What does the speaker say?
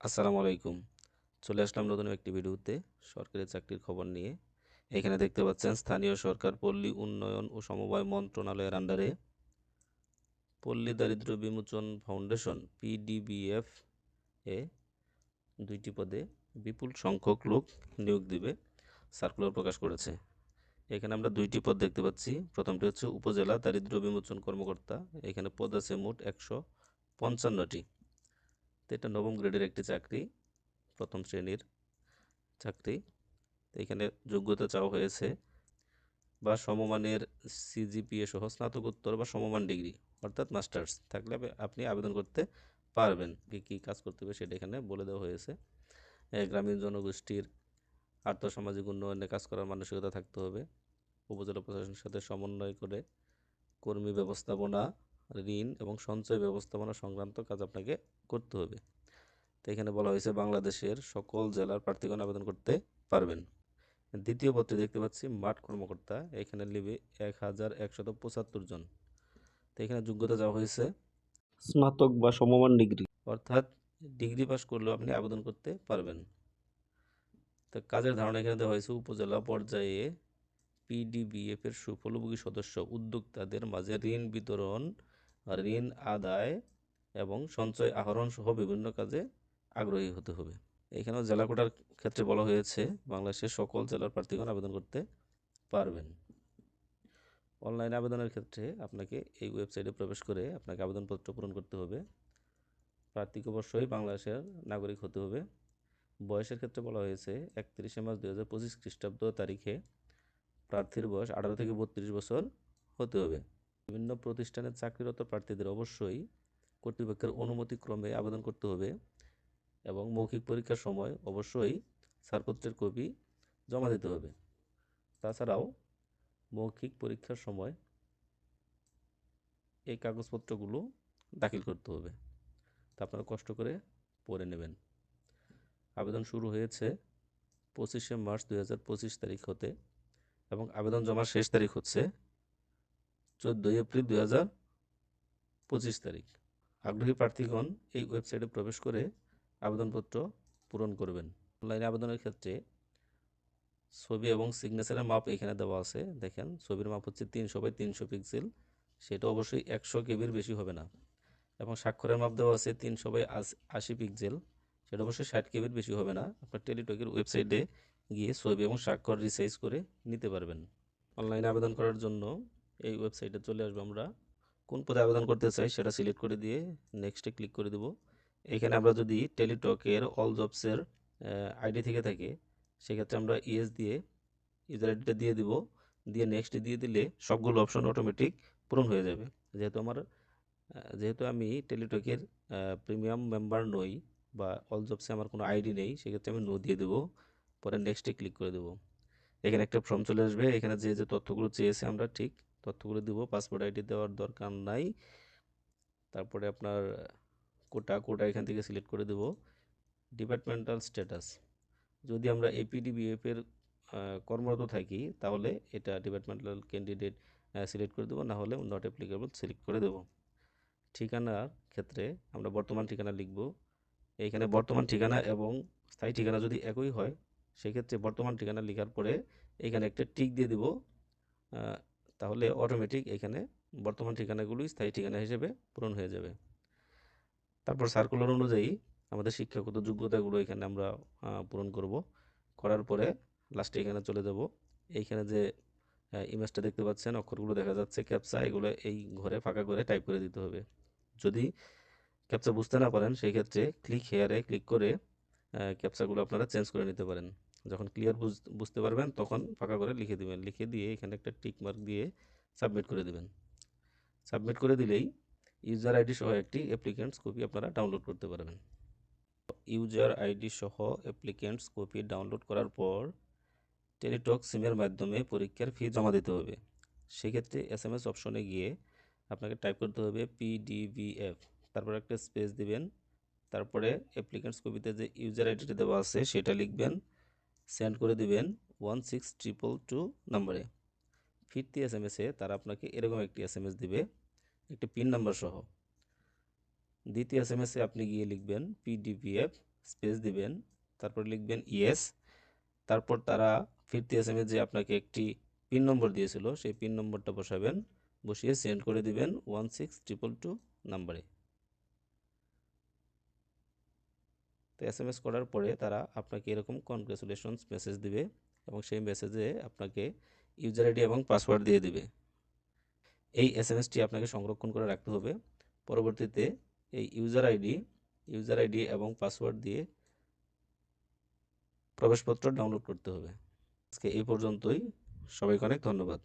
আসসালামু আলাইকুম। চলে আসলাম নতুন একটি ভিডিওতে সরকারি চাকরির খবর নিয়ে। এখানে দেখতে পাচ্ছেন স্থানীয় সরকার পল্লী উন্নয়ন ও সমবায় মন্ত্রণালয়ের আন্ডারে পল্লী দারিদ্র্য বিমোচন ফাউন্ডেশন PDBF এ ২টি পদে বিপুল সংখ্যক লোক নিয়োগ দিবে সার্কুলার প্রকাশ করেছে। এখানে আমরা ২টি পদ দেখতে পাচ্ছি। প্রথমটি হচ্ছে উপজেলা দারিদ্র্য বিমোচন কর্মকর্তা। এখানে পদ আছে মোট ১৫৫টি। এটা নবম গ্রেডের একটি চাকরি, প্রথম শ্রেণীর চাকরি। এখানে যোগ্যতা চাওয়া হয়েছে বা সমমানের সিজিপিএ সহ স্নাতকোত্তর বা সমমান ডিগ্রি অর্থাৎ মাস্টার্স থাকলে আপনি আবেদন করতে পারবেন। কী কাজ করতে হবে সেটা এখানে বলে দেওয়া হয়েছে। গ্রামীণ জনগোষ্ঠীর আর্থসামাজিক উন্নয়নে কাজ করার মানসিকতা থাকতে হবে। উপজেলা প্রশাসনের সাথে সমন্বয় করে কর্মী ব্যবস্থাপনা, ঋণ এবং সঞ্চয় ব্যবস্থাপনা সংক্রান্ত কাজ আপনাকে করতে হবে। তো এখানে বলা হয়েছে বাংলাদেশের সকল জেলার প্রার্থীগণ আবেদন করতে পারবেন। দ্বিতীয় পদটি দেখতে পাচ্ছি মাঠ কর্মকর্তা। এখানে নেবে ১,১৭৫ জন। তো এখানে যোগ্যতা চাওয়া হয়েছে স্নাতক বা সমমান ডিগ্রি, অর্থাৎ ডিগ্রি পাস করলেও আপনি আবেদন করতে পারবেন। তো কাজের ধারণা এখানে দেওয়া হয়েছে উপজেলা পর্যায়ে PDBF এর সুফলভোগী সদস্য উদ্যোক্তাদের মাঝে ঋণ বিতরণ, ঋণ আদায় এবং সঞ্চয় আহরণ সহ বিভিন্ন কাজে আগ্রহী হতে হবে। এখানেও জেলা কোটার ক্ষেত্রে বলা হয়েছে বাংলাদেশের সকল জেলার প্রার্থীগণ আবেদন করতে পারবেন। অনলাইন আবেদনের ক্ষেত্রে আপনাকে এই ওয়েবসাইটে প্রবেশ করে আপনাকে আবেদনপত্র পূরণ করতে হবে। প্রার্থীকে অবশ্যই বাংলাদেশের নাগরিক হতে হবে। বয়সের ক্ষেত্রে বলা হয়েছে 31শে মার্চ 2025 খ্রিস্টাব্দ তারিখে প্রার্থীর বয়স 18 থেকে 32 বছর হতে হবে। বিভিন্ন প্রতিষ্ঠানে চাকরিরত প্রার্থীদের অবশ্যই কর্তৃপক্ষের অনুমতিক্রমে আবেদন করতে হবে এবং মৌখিক পরীক্ষার সময় অবশ্যই ছাড়পত্রের কপি জমা দিতে হবে। তাছাড়াও মৌখিক পরীক্ষার সময় এই কাগজপত্রগুলো দাখিল করতে হবে। তা আপনারা কষ্ট করে পড়ে নেবেন। আবেদন শুরু হয়েছে 25শে মার্চ 2025 তারিখ হতে এবং আবেদন জমার শেষ তারিখ হচ্ছে 14 এপ্রিল 2025 তারিখ। আগ্রহী প্রার্থীগণ এই ওয়েবসাইটে প্রবেশ করে আবেদনপত্র পূরণ করবেন। অনলাইনে আবেদনের ক্ষেত্রে ছবি এবং সিগনেচারের মাপ এখানে দেওয়া আছে। দেখেন ছবির মাপ হচ্ছে 300x300 পিক্সেল, সেটা অবশ্যই 100 কেবির বেশি হবে না। এবং স্বাক্ষরের মাপ দেওয়া আছে 300x80 পিক্সেল, সেটা অবশ্যই 60 কেবির বেশি হবে না। আপনার টেলিটকের ওয়েবসাইটে গিয়ে ছবি এবং স্বাক্ষর রিসাইজ করে নিতে পারবেন। অনলাইনে আবেদন করার জন্য এই ওয়েবসাইটে চলে আসবো। আমরা কোন পদে আবেদন করতে চাই সেটা সিলেক্ট করে দিয়ে নেক্সটে ক্লিক করে দেব। এখানে আমরা যদি টেলিটকের অল জবসের আইডি থেকে থাকে সেক্ষেত্রে আমরা ইয়েস দিয়ে ইউজার আইডিটা দিয়ে দিব, দিয়ে নেক্সট দিয়ে দিলে সবগুলো অপশন অটোমেটিক পূরণ হয়ে যাবে। যেহেতু আমি টেলিটকের প্রিমিয়াম মেম্বার নই বা অল জবসে আমার কোনো আইডি নেই, সেক্ষেত্রে আমি নো দিয়ে দেবো। পরে নেক্সটে ক্লিক করে দেবো। এখানে একটা ফর্ম চলে আসবে। এখানে যে যে তথ্যগুলো চেয়েছে আমরা ঠিক তথ্যগুলো দিব। পাসপোর্ট আইডি দেওয়ার দরকার নাই। তারপরে আপনার কোটা এখান থেকে সিলেক্ট করে দেব। ডিপার্টমেন্টাল স্ট্যাটাস, যদি আমরা APDBF এর কর্মরত থাকি তাহলে এটা ডিপার্টমেন্টাল ক্যান্ডিডেট সিলেক্ট করে দেবো, না হলে নট অ্যাপ্লিকেবল সিলেক্ট করে দেবো। ঠিকানার ক্ষেত্রে আমরা বর্তমান ঠিকানা লিখব। এইখানে বর্তমান ঠিকানা এবং স্থায়ী ঠিকানা যদি একই হয় সেক্ষেত্রে বর্তমান ঠিকানা লেখার পরে এখানে একটা টিক দিয়ে দিব। তাহলে অটোমেটিক এখানে বর্তমান ঠিকানাগুলোই স্থায়ী ঠিকানা হিসেবে পূরণ হয়ে যাবে। তারপর সার্কুলার অনুযায়ী আমাদের শিক্ষাগত যোগ্যতাগুলো এখানে আমরা পূরণ করব। করার পরে লাস্টে এখানে চলে যাব। এইখানে যে ইমেজটা দেখতে পাচ্ছেন, অক্ষরগুলো দেখা যাচ্ছে ক্যাপচা, এগুলো এই ঘরে ফাঁকা করে টাইপ করে দিতে হবে। যদি ক্যাপচা বুঝতে না পারেন সেই ক্ষেত্রে ক্লিক হেয়ারে ক্লিক করে ক্যাপচাগুলো আপনারা চেঞ্জ করে নিতে পারেন। যখন ক্লিয়ার বুঝতে পারবেন তখন ফাঁকা করে লিখে দিবেন। লিখে দিয়ে এখানে একটা টিক মার্ক দিয়ে সাবমিট করে দিবেন। সাবমিট করে দিলেই ইউজার আইডি সহ একটি অ্যাপ্লিকেন্টস কপি আপনারা ডাউনলোড করতে পারবেন। ইউজার আইডি সহ অ্যাপ্লিকেন্টস কপি ডাউনলোড করার পর টেলিটক সিমের মাধ্যমে পরীক্ষার ফি জমা দিতে হবে। সেক্ষেত্রে SMS অপশনে গিয়ে আপনাকে টাইপ করতে হবে PDBF, তারপর একটা স্পেস দিবেন। তারপরে অ্যাপ্লিকেন্টস কপিতে যে ইউজার আইডিটা দেওয়া আছে সেটা লিখবেন, সেন্ড করে দিবেন 16222 নম্বরে। ফিরতি SMS-এ তারা আপনাকে এরকম একটি SMS দিবে, একটি পিন নাম্বার সহ। দ্বিতীয় SMS-এ আপনি গিয়ে লিখবেন PDBF স্পেস দিবেন, তারপর লিখবেন ইয়েস, তারপর তারা ফিরতি এসএমএস যে আপনাকে একটি পিন নম্বর দিয়েছিল সেই পিন নম্বরটা বসাবেন, বসিয়ে সেন্ড করে দিবেন 16222 নাম্বারে। তো এসএমএস করার পরে তারা আপনাকে এরকম কনগ্রাচুলেশনস মেসেজ দিবে এবং সেই মেসেজে আপনাকে ইউজার আইডি এবং পাসওয়ার্ড দিয়ে দিবে। এই এসএমএসটি আপনাকে সংরক্ষণ করে রাখতে হবে। পরবর্তীতে এই ইউজার আইডি এবং পাসওয়ার্ড দিয়ে প্রবেশপত্র ডাউনলোড করতে হবে। আজকে এই পর্যন্তই। সবাইকে অনেক ধন্যবাদ।